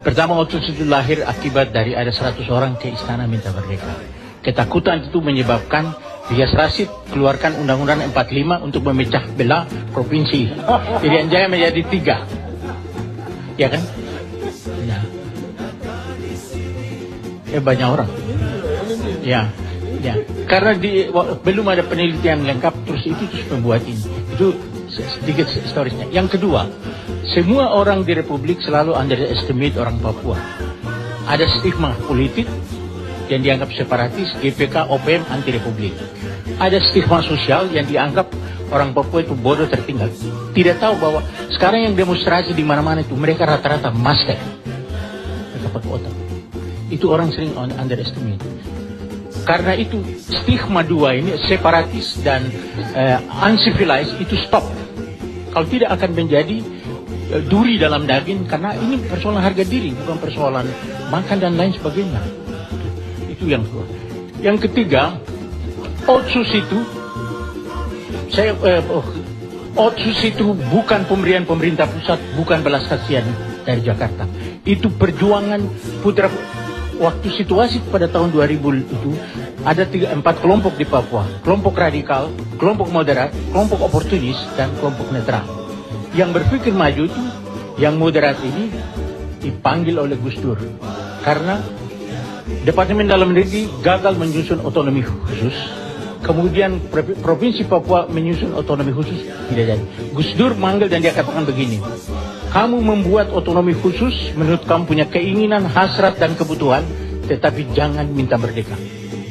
Pertama, Otsus itu lahir akibat dari ada 100 orang ke istana minta merdeka. Ketakutan itu menyebabkan Rias Rasid keluarkan Undang-Undang 45 untuk memecah belah provinsi. Irian Jaya menjadi 3. Ya kan? Nah. Banyak orang. Ya. Ya. Karena belum ada penelitian lengkap, terus membuat ini. Itu sedikit historisnya. Yang kedua, semua orang di Republik selalu underestimate orang Papua. Ada stigma politik yang dianggap separatis, GPK, OPM, anti-republik. Ada stigma sosial yang dianggap orang Papua itu bodoh tertinggal. Tidak tahu bahwa sekarang yang demonstrasi di mana-mana itu mereka rata-rata master. Mereka pakai otak. Itu orang sering underestimate. Karena itu stigma dua ini, separatis dan uncivilized, itu stop. Kalau tidak akan menjadi duri dalam daging, karena ini persoalan harga diri, bukan persoalan makan dan lain sebagainya. Itu yang kedua. Yang ketiga, Otsus itu bukan pemberian pemerintah pusat, bukan belas kasihan dari Jakarta. Itu perjuangan putra. Waktu situasi pada tahun 2000 itu ada 4 kelompok di Papua. Kelompok radikal, kelompok moderat, kelompok oportunis, dan kelompok netral. Yang berpikir maju itu, yang moderat ini dipanggil oleh Gus Dur. Karena Departemen Dalam Negeri gagal menyusun otonomi khusus. Kemudian Provinsi Papua menyusun otonomi khusus, tidak jadi. Gus Dur manggil dan dia katakan begini, kamu membuat otonomi khusus menurut kamu punya keinginan, hasrat dan kebutuhan, tetapi jangan minta merdeka.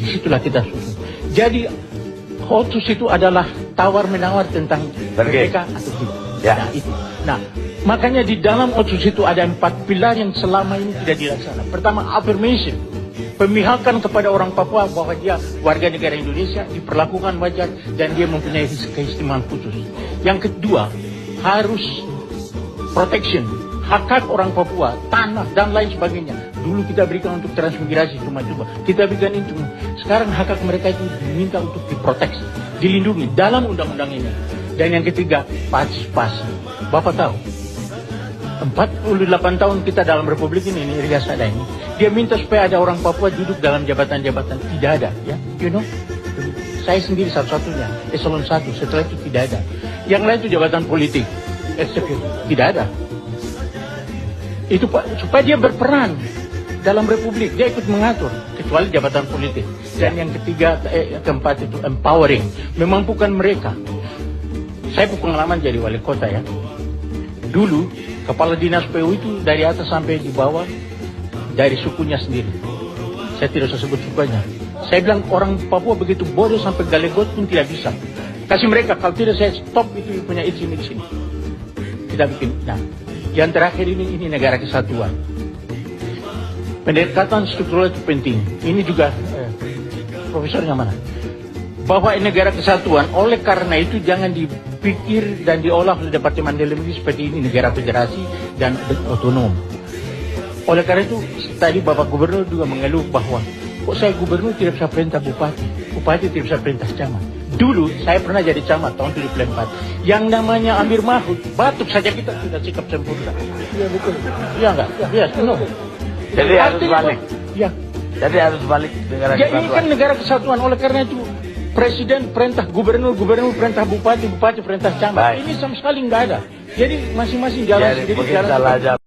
Disitulah kita susun. Jadi Otsus itu adalah tawar-menawar tentang merdeka atau tidak. Ya. Nah, itu. Nah, makanya di dalam Otsus itu ada 4 pilar yang selama ini tidak dilaksanakan. Pertama, affirmation. Pemihakan kepada orang Papua bahwa dia warga negara Indonesia, diperlakukan wajar, dan dia mempunyai keistimewaan khusus. Yang kedua, harus protection, hak-hak orang Papua, tanah dan lain sebagainya. Dulu kita berikan untuk transmigrasi, cuma-cuma. Kita berikan itu. Sekarang hak-hak mereka itu diminta untuk diproteksi, dilindungi dalam undang-undang ini. Dan yang ketiga, partisipasi. Bapak tahu, 48 tahun kita dalam Republik ini Rias ada ini. Dia minta supaya ada orang Papua duduk dalam jabatan-jabatan. Tidak ada, ya. You know? Saya sendiri satu-satunya, eselon 1, setelah itu tidak ada. Yang lain itu jabatan politik. Tidak ada. Itu supaya dia berperan dalam Republik, dia ikut mengatur, kecuali jabatan politik. Dan yang ketiga, keempat itu empowering, memampukan mereka. Saya pengalaman jadi wali kota ya. Dulu kepala dinas PU itu dari atas sampai di bawah dari sukunya sendiri. Saya tidak usah sebut sukunya. Saya bilang orang Papua begitu bodoh sampai galegot pun tidak bisa. Kasih mereka, kalau tidak saya stop itu punya izin di sini. Kita bikin. Nah, yang terakhir ini negara kesatuan. Pendekatan struktural itu penting. Ini juga profesornya mana? Bahwa negara kesatuan, oleh karena itu jangan dipikir dan diolah oleh Departemen Dalam Negeri seperti ini negara federasi dan otonom. Oleh karena itu tadi Bapak Gubernur juga mengeluh bahwa kok saya gubernur tidak bisa perintah bupati, bupati tidak bisa perintah camat. Dulu saya pernah jadi camat tahun 2004. Yang namanya Amir Mahmud, batuk saja kita tidak sikap sempurna. Iya betul. Iya enggak? Iya, no. Jadi harus balik. Ya. Jadi harus balik negara kesatuan. Kesatuan. Ini kan negara kesatuan. Oleh karena itu presiden perintah gubernur, gubernur perintah bupati, bupati perintah camat. Baik. Ini sama sekali enggak ada. Jadi masing-masing jalan sendiri. Jalan